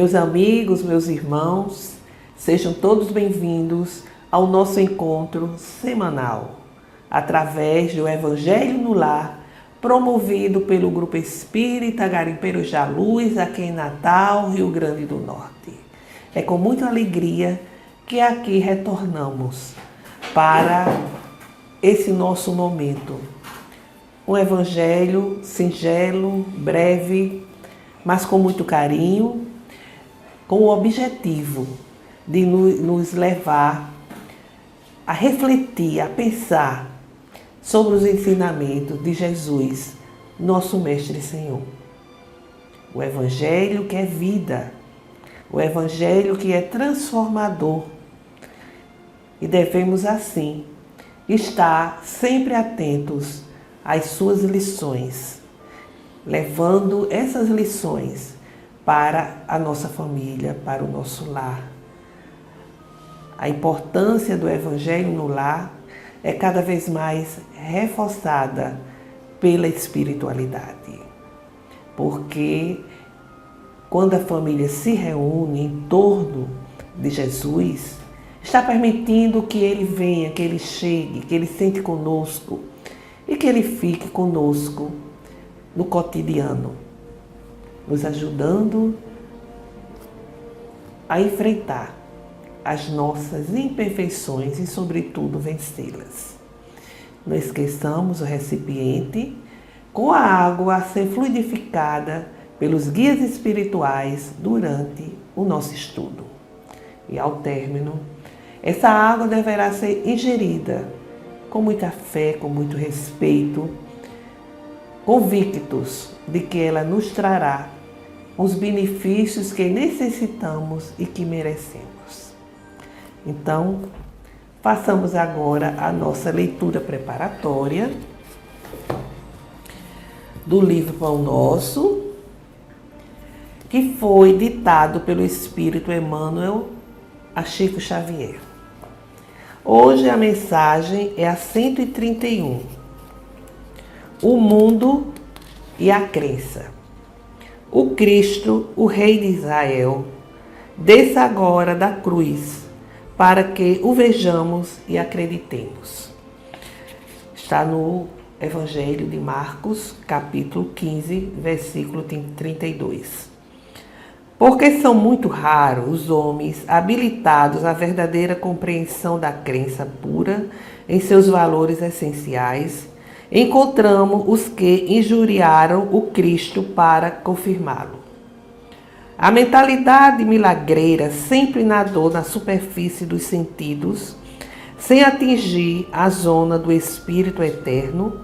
Meus amigos, meus irmãos, sejam todos bem-vindos ao nosso encontro semanal, através do Evangelho no Lar, promovido pelo Grupo Espírita Garimpeiros da Luz, aqui em Natal, Rio Grande do Norte. É com muita alegria que aqui retornamos para esse nosso momento. Um Evangelho singelo, breve, mas com muito carinho, com o objetivo de nos levar a refletir, a pensar sobre os ensinamentos de Jesus, nosso Mestre e Senhor. O Evangelho que é vida, o Evangelho que é transformador. E devemos, assim, estar sempre atentos às suas lições, levando essas lições para a nossa família, para o nosso lar. A importância do Evangelho no lar é cada vez mais reforçada pela espiritualidade. Porque quando a família se reúne em torno de Jesus, está permitindo que Ele venha, que Ele chegue, que Ele sente conosco e que Ele fique conosco no cotidiano, nos ajudando a enfrentar as nossas imperfeições e, sobretudo, vencê-las. Não esqueçamos o recipiente com a água a ser fluidificada pelos guias espirituais durante o nosso estudo. E, ao término, essa água deverá ser ingerida com muita fé, com muito respeito, convictos de que ela nos trará os benefícios que necessitamos e que merecemos. Então, façamos agora a nossa leitura preparatória do livro Pão Nosso, que foi ditado pelo Espírito Emmanuel a Chico Xavier. Hoje a mensagem é a 131. O mundo e a crença. O Cristo, o Rei de Israel, desça agora da cruz, para que o vejamos e acreditemos. Está no Evangelho de Marcos, capítulo 15, versículo 32. Porque são muito raros os homens habilitados à verdadeira compreensão da crença pura em seus valores essenciais, encontramos os que injuriaram o Cristo para confirmá-lo. A mentalidade milagreira sempre nadou na superfície dos sentidos, sem atingir a zona do Espírito eterno,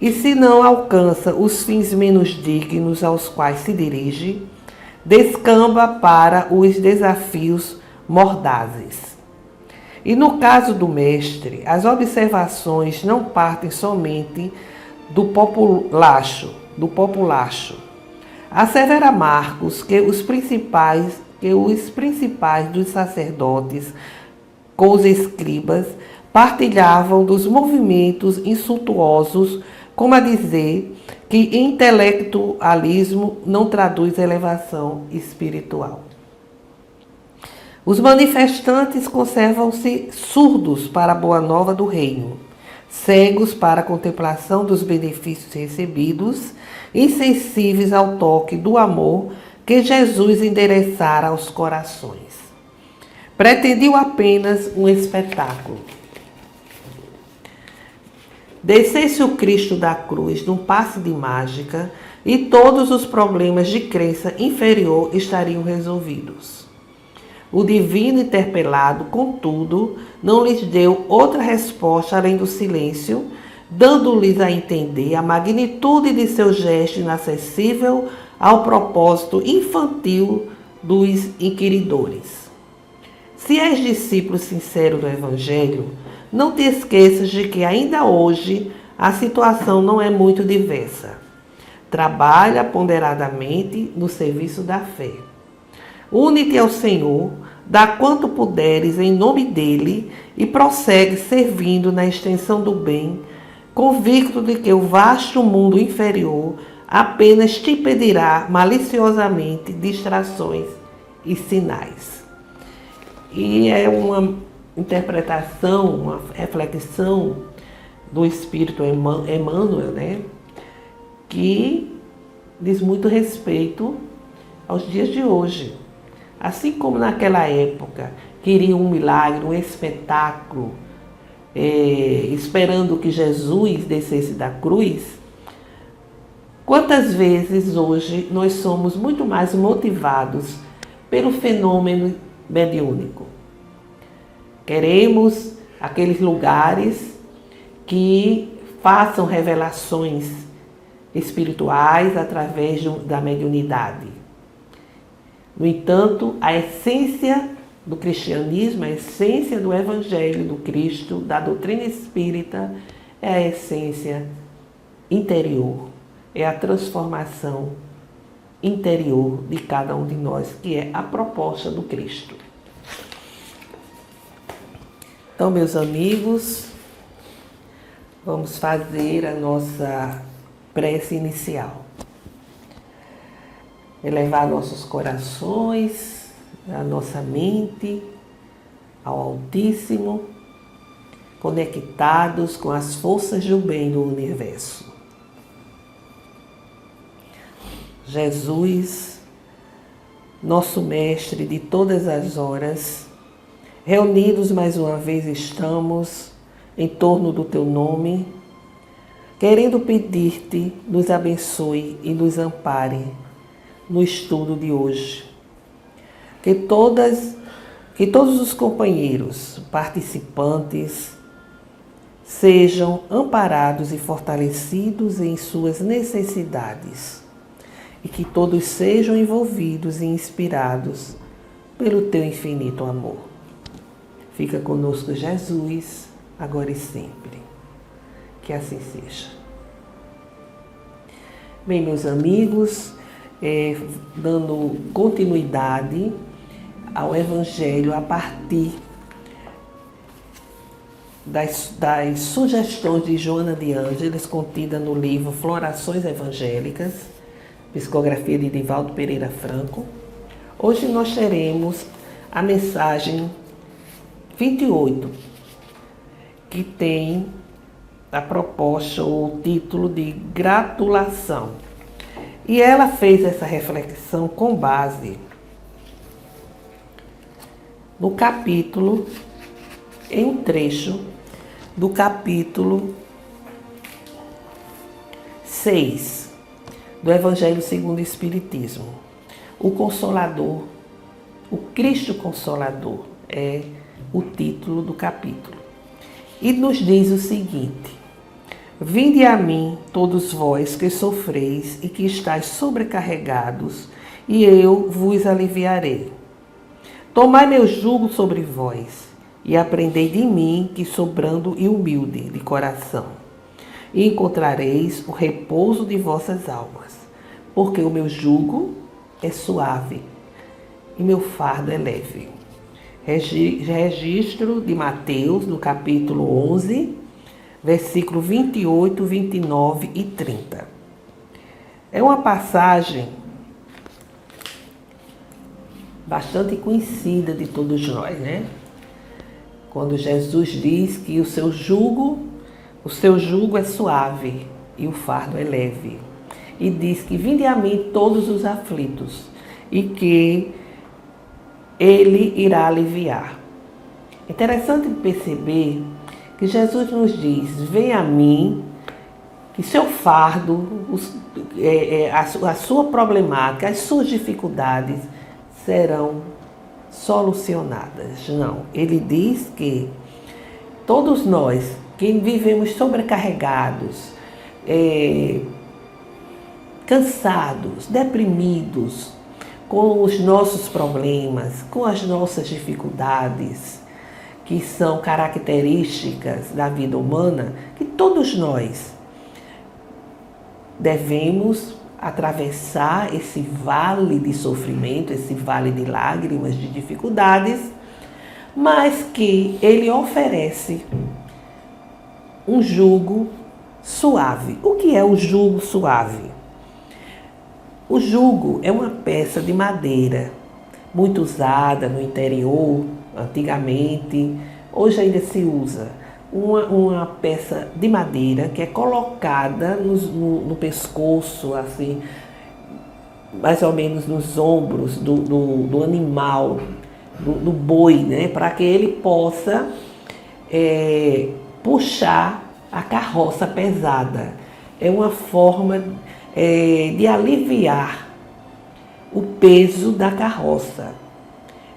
e se não alcança os fins menos dignos aos quais se dirige, descamba para os desafios mordazes. E no caso do mestre, as observações não partem somente do populacho. Assevera Marcos que os principais dos sacerdotes com os escribas partilhavam dos movimentos insultuosos, como a dizer que intelectualismo não traduz elevação espiritual. Os manifestantes conservam-se surdos para a boa nova do reino, cegos para a contemplação dos benefícios recebidos, insensíveis ao toque do amor que Jesus endereçara aos corações. Pretendiam apenas um espetáculo. Descesse o Cristo da cruz num passe de mágica e todos os problemas de crença inferior estariam resolvidos. O divino interpelado, contudo, não lhes deu outra resposta além do silêncio, dando-lhes a entender a magnitude de seu gesto inacessível ao propósito infantil dos inquiridores. Se és discípulo sincero do Evangelho, não te esqueças de que ainda hoje a situação não é muito diversa. Trabalha ponderadamente no serviço da fé. Une-te ao Senhor, dá quanto puderes em nome dele e prossegue servindo na extensão do bem, convicto de que o vasto mundo inferior apenas te pedirá maliciosamente distrações e sinais. E é uma interpretação, uma reflexão do Espírito Emmanuel, né, que diz muito respeito aos dias de hoje. Assim como naquela época queriam um milagre, um espetáculo, esperando que Jesus descesse da cruz, quantas vezes hoje nós somos muito mais motivados pelo fenômeno mediúnico? Queremos aqueles lugares que façam revelações espirituais através da mediunidade. No entanto, a essência do cristianismo, a essência do Evangelho do Cristo, da doutrina espírita, é a essência interior, é a transformação interior de cada um de nós, que é a proposta do Cristo. Então, meus amigos, vamos fazer a nossa prece inicial. Elevar nossos corações, a nossa mente ao Altíssimo, conectados com as forças do bem do universo. Jesus, nosso Mestre de todas as horas, reunidos mais uma vez estamos em torno do Teu nome, querendo pedir-te, nos abençoe e nos ampare no estudo de hoje. Que todos os companheiros, participantes, sejam amparados e fortalecidos em suas necessidades e que todos sejam envolvidos e inspirados pelo Teu infinito amor. Fica conosco, Jesus, agora e sempre. Que assim seja. Bem, meus amigos, dando continuidade ao Evangelho a partir das sugestões de Joana de Ângeles, contida no livro Florações Evangélicas, psicografia de Divaldo Pereira Franco. Hoje nós teremos a mensagem 28, que tem a proposta ou o título de gratulação. E ela fez essa reflexão com base no capítulo, em um trecho do capítulo 6 do Evangelho segundo o Espiritismo. O Consolador, o Cristo Consolador, é o título do capítulo. E nos diz o seguinte: Vinde a mim, todos vós que sofreis e que estáis sobrecarregados, e eu vos aliviarei. Tomai meu jugo sobre vós, e aprendei de mim, que sou brando e humilde de coração, e encontrareis o repouso de vossas almas, porque o meu jugo é suave, e meu fardo é leve. Registro de Mateus, no capítulo 11, versículo 28, 29 e 30. É uma passagem bastante conhecida de todos nós, né? Quando Jesus diz que o seu jugo é suave e o fardo é leve. E diz que vinde a mim todos os aflitos e que Ele irá aliviar. Interessante perceber que Jesus nos diz: vem a mim, que seu fardo, a sua problemática, as suas dificuldades serão solucionadas. Não, ele diz que todos nós que vivemos sobrecarregados, cansados, deprimidos, com os nossos problemas, com as nossas dificuldades, que são características da vida humana, que todos nós devemos atravessar esse vale de sofrimento, esse vale de lágrimas, de dificuldades, mas que Ele oferece um jugo suave. O que é o jugo suave? O jugo é uma peça de madeira muito usada no interior, antigamente, hoje ainda se usa. Uma peça de madeira que é colocada no pescoço, assim, mais ou menos nos ombros do animal, do boi, né? Para que ele possa puxar a carroça pesada. É uma forma de aliviar o peso da carroça.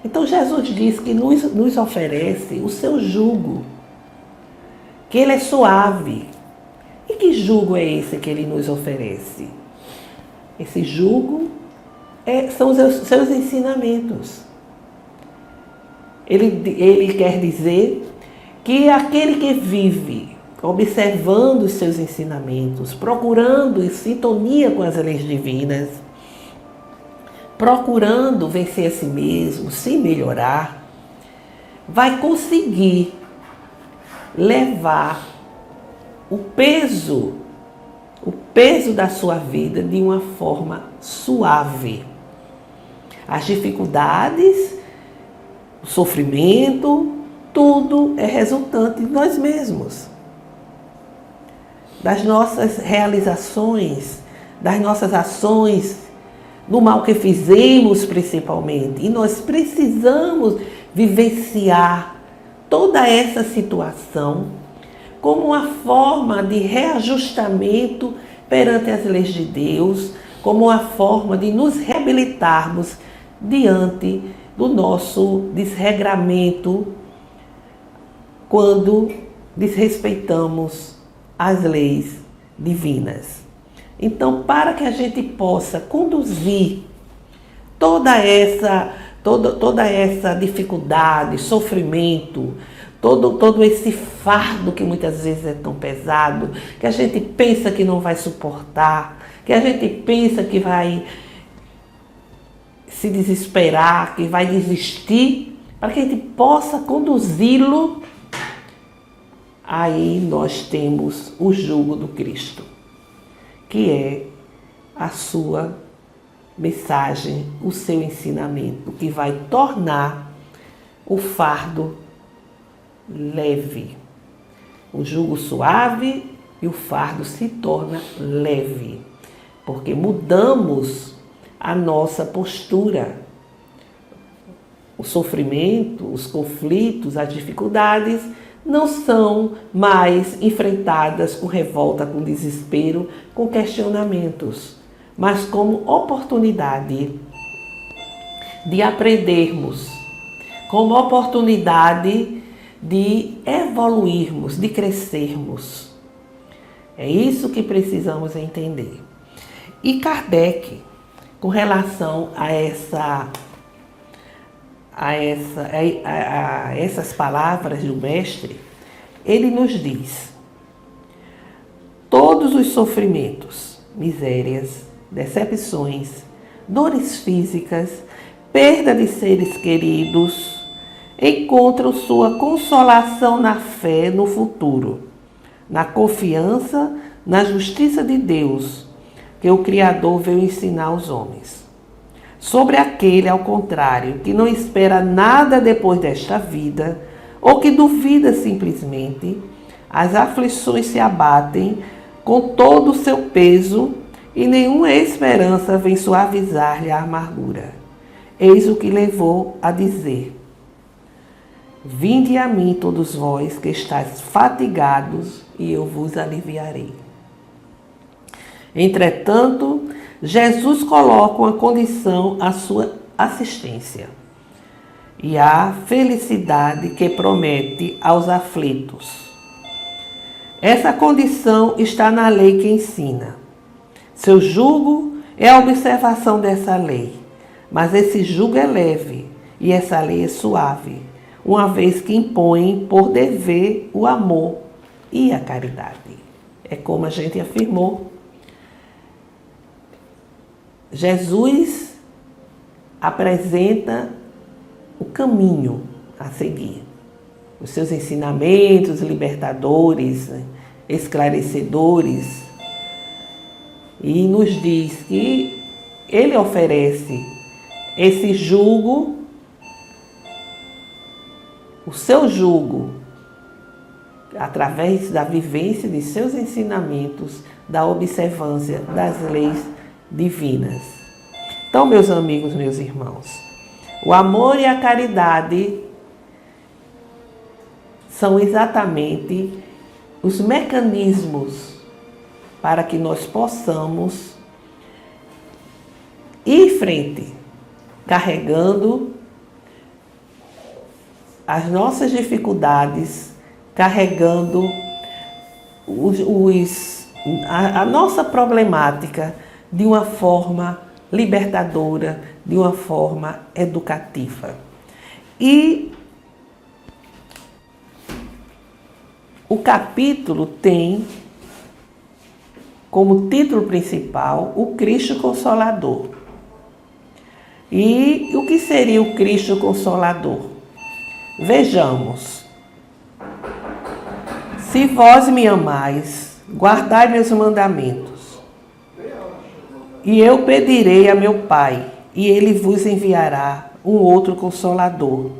Então Jesus diz que nos oferece o seu jugo, que ele é suave. E que jugo é esse que ele nos oferece? Esse jugo são os seus ensinamentos. Ele quer dizer que aquele que vive observando os seus ensinamentos, procurando em sintonia com as leis divinas, procurando vencer a si mesmo, se melhorar, vai conseguir levar o peso da sua vida de uma forma suave. As dificuldades, o sofrimento, tudo é resultante de nós mesmos, das nossas realizações, das nossas ações, do mal que fizemos principalmente. E nós precisamos vivenciar toda essa situação como uma forma de reajustamento perante as leis de Deus, como uma forma de nos reabilitarmos diante do nosso desregramento quando desrespeitamos as leis divinas. Então, para que a gente possa conduzir toda essa dificuldade, sofrimento, todo esse fardo que muitas vezes é tão pesado, que a gente pensa que não vai suportar, que a gente pensa que vai se desesperar, que vai desistir, para que a gente possa conduzi-lo, aí nós temos o jugo do Cristo, que é a sua mensagem, o seu ensinamento, que vai tornar o fardo leve. O jugo suave e o fardo se torna leve, porque mudamos a nossa postura. O sofrimento, os conflitos, as dificuldades não são mais enfrentadas com revolta, com desespero, com questionamentos, mas como oportunidade de aprendermos, como oportunidade de evoluirmos, de crescermos. É isso que precisamos entender. E Kardec, com relação a essas palavras do Mestre, ele nos diz: todos os sofrimentos, misérias, decepções, dores físicas, perda de seres queridos, encontram sua consolação na fé no futuro, na confiança na justiça de Deus, que o Criador veio ensinar aos homens. Sobre aquele, ao contrário, que não espera nada depois desta vida, ou que duvida simplesmente, as aflições se abatem com todo o seu peso e nenhuma esperança vem suavizar-lhe a amargura. Eis o que levou a dizer: vinde a mim todos vós que estáis fatigados e eu vos aliviarei. Entretanto, Jesus coloca uma condição à sua assistência e à felicidade que promete aos aflitos. Essa condição está na lei que ensina. Seu jugo é a observação dessa lei, mas esse jugo é leve e essa lei é suave, uma vez que impõe por dever o amor e a caridade. É como a gente afirmou. Jesus apresenta o caminho a seguir, os seus ensinamentos libertadores, esclarecedores, e nos diz que ele oferece esse jugo, o seu jugo, através da vivência de seus ensinamentos, da observância das leis divinas. Então, meus amigos, meus irmãos, o amor e a caridade são exatamente os mecanismos para que nós possamos ir em frente, carregando as nossas dificuldades, carregando a nossa problemática de uma forma libertadora, de uma forma educativa. E o capítulo tem como título principal o Cristo Consolador. E o que seria o Cristo Consolador? Vejamos. Se vós me amais, guardai meus mandamentos. E eu pedirei a meu Pai, e ele vos enviará um outro Consolador,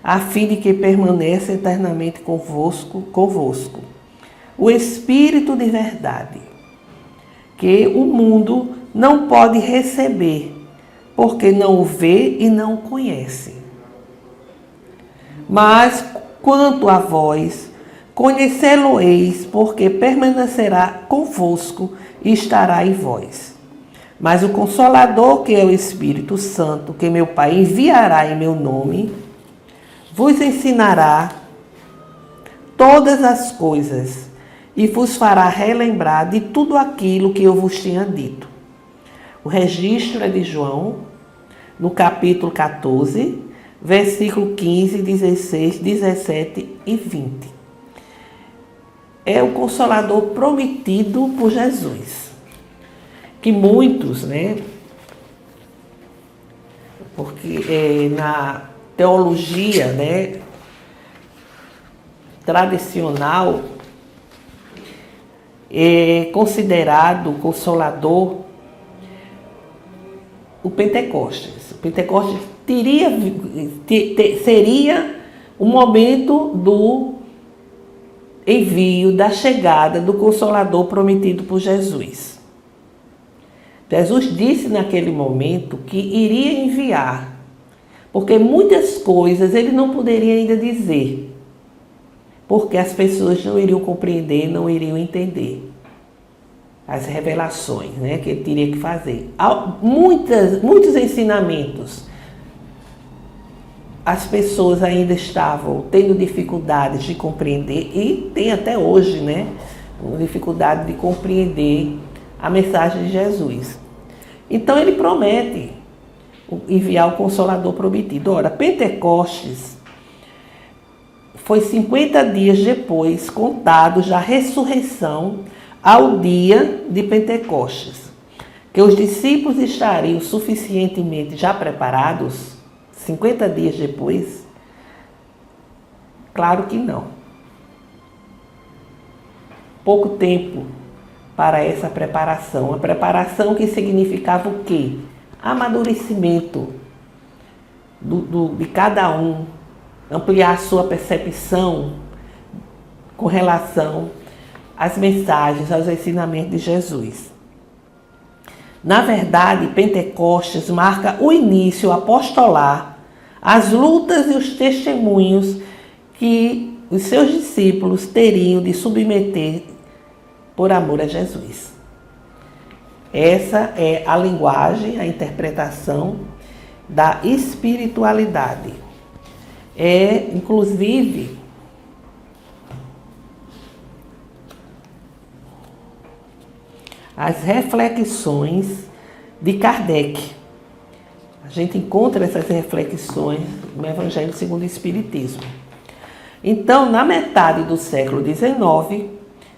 a fim de que permaneça eternamente convosco, o Espírito de verdade, que o mundo não pode receber, porque não o vê e não o conhece. Mas, quanto a vós, conhecê-lo-eis, porque permanecerá convosco e estará em vós. Mas o Consolador, que é o Espírito Santo, que meu Pai enviará em meu nome, vos ensinará todas as coisas e vos fará relembrar de tudo aquilo que eu vos tinha dito. O registro é de João, no capítulo 14, versículo 15, 16, 17 e 20. É o Consolador prometido por Jesus. Que muitos, porque na teologia, tradicional, é considerado o Consolador o Pentecostes. O Pentecostes seria o momento do envio, da chegada do Consolador prometido por Jesus. Jesus disse naquele momento que iria enviar, porque muitas coisas ele não poderia ainda dizer, porque as pessoas não iriam compreender, não iriam entender as revelações, que ele teria que fazer. Muitos ensinamentos, as pessoas ainda estavam tendo dificuldades de compreender, e tem até hoje, dificuldade de compreender a mensagem de Jesus. Então ele promete enviar o Consolador prometido. Ora, Pentecostes foi 50 dias depois, contados da ressurreição, ao dia de Pentecostes, que os discípulos estariam suficientemente já preparados 50 dias depois? Claro que não. Pouco tempo para essa preparação. A preparação que significava o quê? Amadurecimento de cada um, ampliar a sua percepção com relação às mensagens, aos ensinamentos de Jesus. Na verdade, Pentecostes marca o início apostolar, as lutas e os testemunhos que os seus discípulos teriam de submeter por amor a Jesus. Essa é a linguagem, a interpretação da espiritualidade. Inclusive, as reflexões de Kardec. A gente encontra essas reflexões no Evangelho segundo o Espiritismo. Então, na metade do século XIX,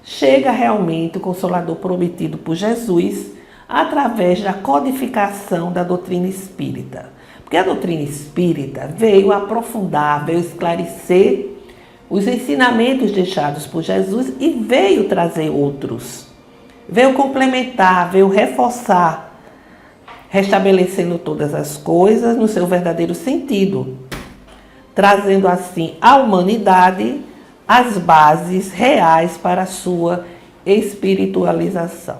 chega realmente o Consolador prometido por Jesus através da codificação da doutrina espírita. Porque a doutrina espírita veio aprofundar, veio esclarecer os ensinamentos deixados por Jesus e veio trazer outros. Veio complementar, veio reforçar restabelecendo todas as coisas no seu verdadeiro sentido, trazendo assim à humanidade as bases reais para a sua espiritualização.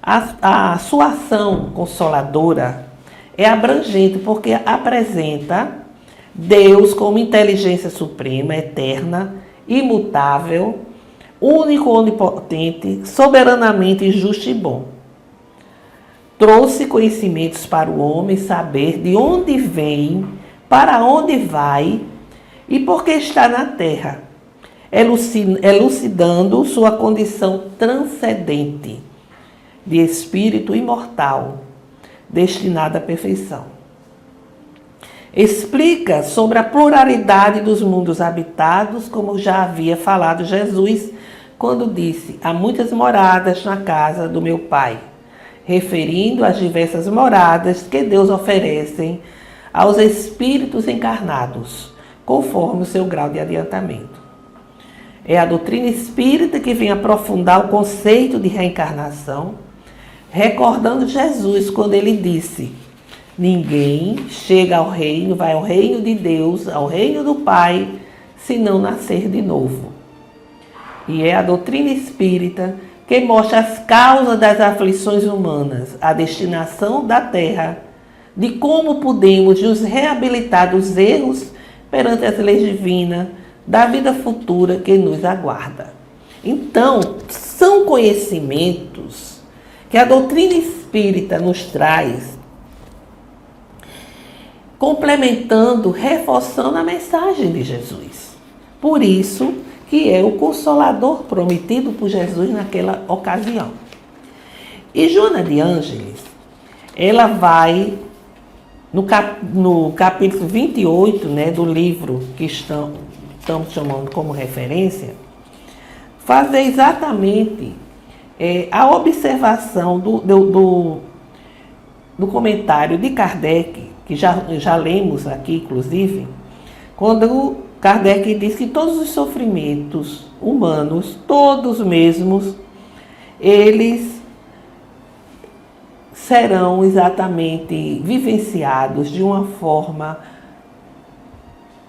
A sua ação consoladora é abrangente porque apresenta Deus como inteligência suprema, eterna, imutável, único, onipotente, soberanamente justo e bom. Trouxe conhecimentos para o homem saber de onde vem, para onde vai e por que está na terra, elucidando sua condição transcendente de espírito imortal, destinado à perfeição. Explica sobre a pluralidade dos mundos habitados, como já havia falado Jesus, quando disse: há muitas moradas na casa do meu Pai, referindo às diversas moradas que Deus oferece aos espíritos encarnados, conforme o seu grau de adiantamento. É a doutrina espírita que vem aprofundar o conceito de reencarnação, recordando Jesus quando ele disse: ninguém chega ao reino, vai ao reino de Deus, ao reino do Pai, se não nascer de novo. E é a doutrina espírita que mostra as causas das aflições humanas, a destinação da terra, de como podemos nos reabilitar dos erros perante as leis divinas, da vida futura que nos aguarda. Então, são conhecimentos que a doutrina espírita nos traz, complementando, reforçando a mensagem de Jesus. Por isso que é o Consolador prometido por Jesus naquela ocasião. E Joana de Ângeles, ela vai, no capítulo 28, do livro que estamos chamando como referência, fazer exatamente a observação do comentário de Kardec, que já lemos aqui, inclusive, quando Kardec diz que todos os sofrimentos humanos, todos mesmos, eles serão exatamente vivenciados de uma forma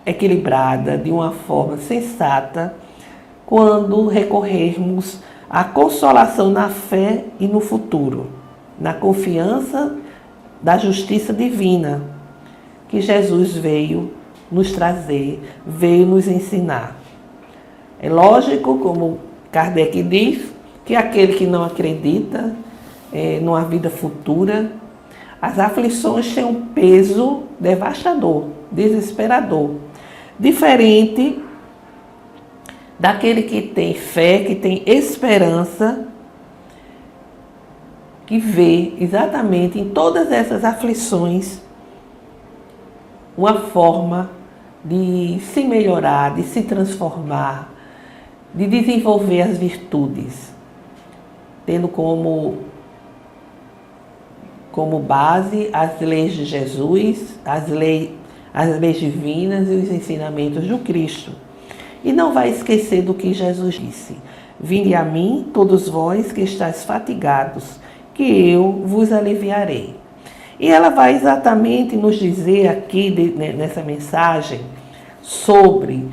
equilibrada, de uma forma sensata, quando recorrermos à consolação na fé e no futuro, na confiança da justiça divina que Jesus veio nos trazer, veio nos ensinar. É lógico, como Kardec diz, que aquele que não acredita numa vida futura, as aflições têm um peso devastador, desesperador, diferente daquele que tem fé, que tem esperança, que vê exatamente em todas essas aflições uma forma de se melhorar, de se transformar, de desenvolver as virtudes, tendo como base as leis de Jesus, as leis divinas e os ensinamentos do Cristo. E não vai esquecer do que Jesus disse: vinde a mim, todos vós que estáis fatigados, que eu vos aliviarei. E ela vai exatamente nos dizer aqui, nessa mensagem, sobre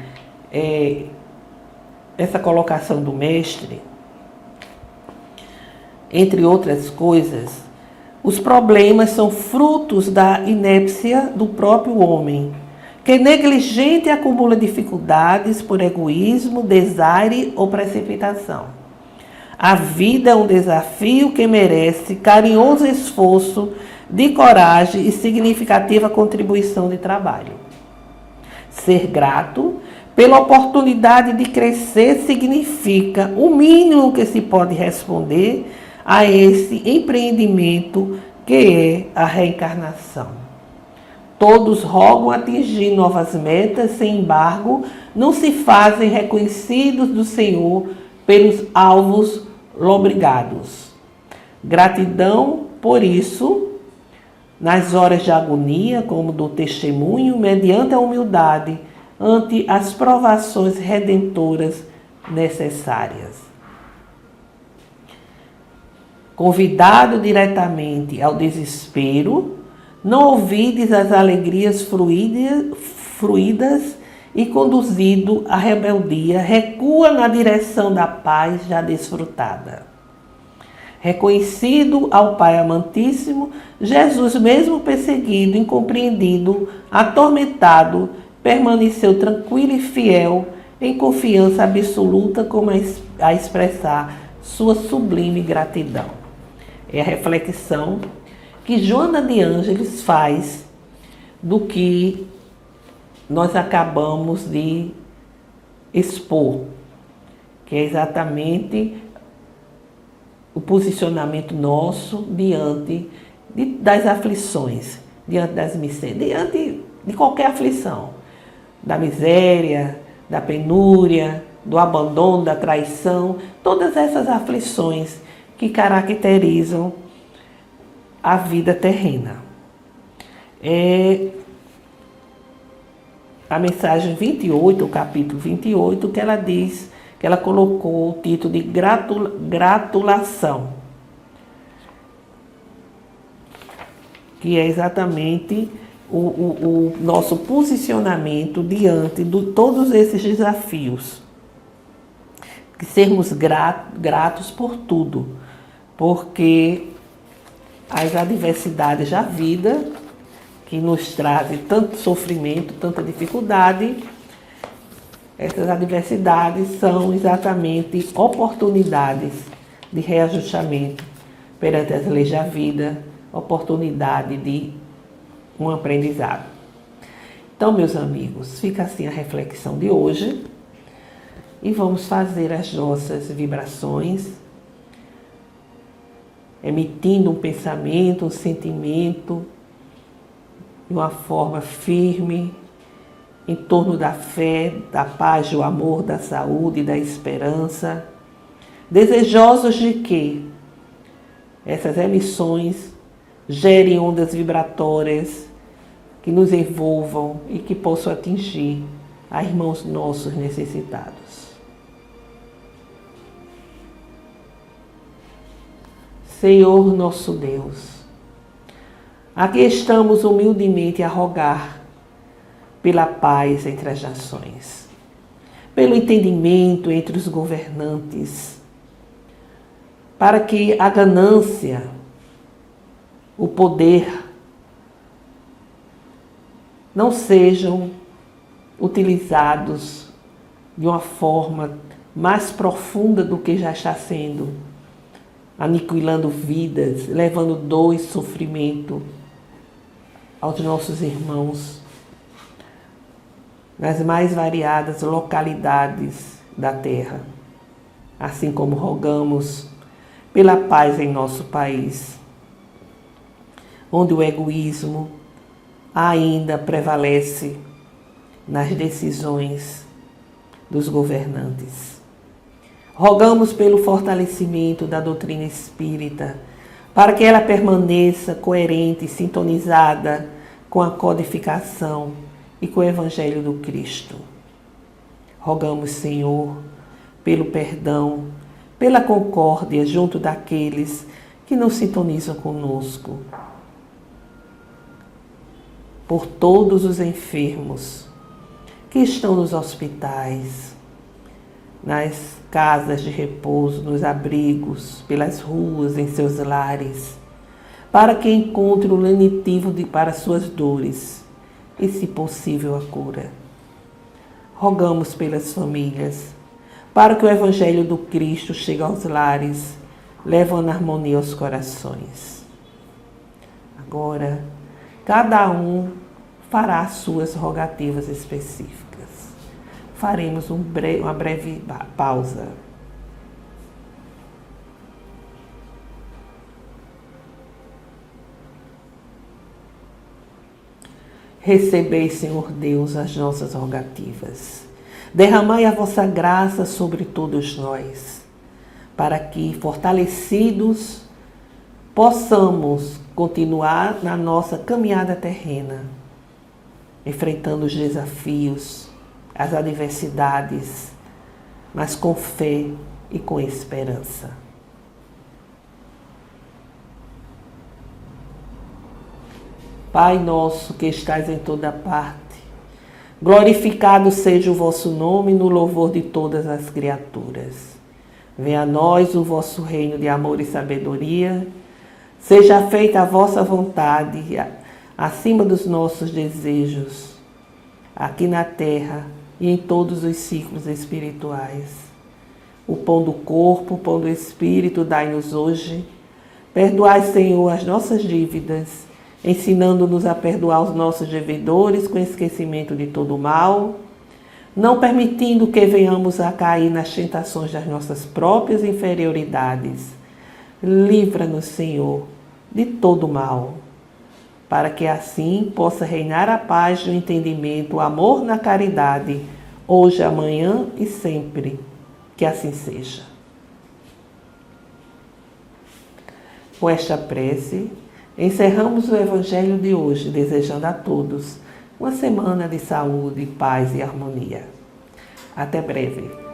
essa colocação do Mestre, entre outras coisas. Os problemas são frutos da inépcia do próprio homem, que negligente acumula dificuldades por egoísmo, desaire ou precipitação. A vida é um desafio que merece carinhoso esforço de coragem e significativa contribuição de trabalho. Ser grato pela oportunidade de crescer significa o mínimo que se pode responder a esse empreendimento que é a reencarnação. Todos rogam atingir novas metas, sem embargo, não se fazem reconhecidos do Senhor pelos alvos lobrigados. Gratidão, por isso, nas horas de agonia, como do testemunho, mediante a humildade, ante as provações redentoras necessárias. Convidado diretamente ao desespero, não ouvides as alegrias fruídas e conduzido à rebeldia, recua na direção da paz já desfrutada. Reconhecido ao Pai amantíssimo, Jesus, mesmo perseguido, incompreendido, atormentado, permaneceu tranquilo e fiel, em confiança absoluta, como a expressar sua sublime gratidão. É a reflexão que Joana de Ângeles faz do que nós acabamos de expor, que é exatamente o posicionamento nosso diante das aflições, diante das misérias, diante de qualquer aflição, da miséria, da penúria, do abandono, da traição, todas essas aflições que caracterizam a vida terrena. A mensagem 28, o capítulo 28, que ela diz, que ela colocou o título de gratulação, que é exatamente o nosso posicionamento diante de todos esses desafios. Que sermos gratos por tudo, porque as adversidades da vida, que nos trazem tanto sofrimento, tanta dificuldade, essas adversidades são exatamente oportunidades de reajustamento perante as leis da vida, oportunidade de um aprendizado. Então, meus amigos, fica assim a reflexão de hoje e vamos fazer as nossas vibrações, emitindo um pensamento, um sentimento de uma forma firme, em torno da fé, da paz, do amor, da saúde e da esperança, desejosos de que essas emissões gerem ondas vibratórias que nos envolvam e que possam atingir a irmãos nossos necessitados. Senhor nosso Deus, aqui estamos humildemente a rogar pela paz entre as nações, pelo entendimento entre os governantes, para que a ganância, o poder, não sejam utilizados de uma forma mais profunda do que já está sendo, aniquilando vidas, levando dor e sofrimento aos nossos irmãos nas mais variadas localidades da terra, assim como rogamos pela paz em nosso país, onde o egoísmo ainda prevalece nas decisões dos governantes. Rogamos pelo fortalecimento da doutrina espírita, para que ela permaneça coerente e sintonizada com a codificação e com o Evangelho do Cristo. Rogamos, Senhor, pelo perdão, pela concórdia junto daqueles que não sintonizam conosco, por todos os enfermos que estão nos hospitais, nas casas de repouso, nos abrigos, pelas ruas, em seus lares, para que encontre o lenitivo para suas dores e, se possível, a cura. Rogamos pelas famílias, para que o Evangelho do Cristo chegue aos lares, levando harmonia aos corações. Agora, cada um fará as suas rogativas específicas. Faremos uma breve pausa. Recebei, Senhor Deus, as nossas rogativas. Derramai a vossa graça sobre todos nós, para que, fortalecidos, possamos continuar na nossa caminhada terrena, enfrentando os desafios, as adversidades, mas com fé e com esperança. Pai nosso que estais em toda parte, glorificado seja o vosso nome no louvor de todas as criaturas. Venha a nós o vosso reino de amor e sabedoria. Seja feita a vossa vontade, acima dos nossos desejos, aqui na terra e em todos os ciclos espirituais. O pão do corpo, o pão do espírito, dai-nos hoje. Perdoai, Senhor, as nossas dívidas, ensinando-nos a perdoar os nossos devedores com esquecimento de todo o mal, não permitindo que venhamos a cair nas tentações das nossas próprias inferioridades. Livra-nos, Senhor, de todo o mal, para que assim possa reinar a paz do entendimento, o amor na caridade, hoje, amanhã e sempre. Que assim seja. Com esta prece, encerramos o Evangelho de hoje, desejando a todos uma semana de saúde, paz e harmonia. Até breve.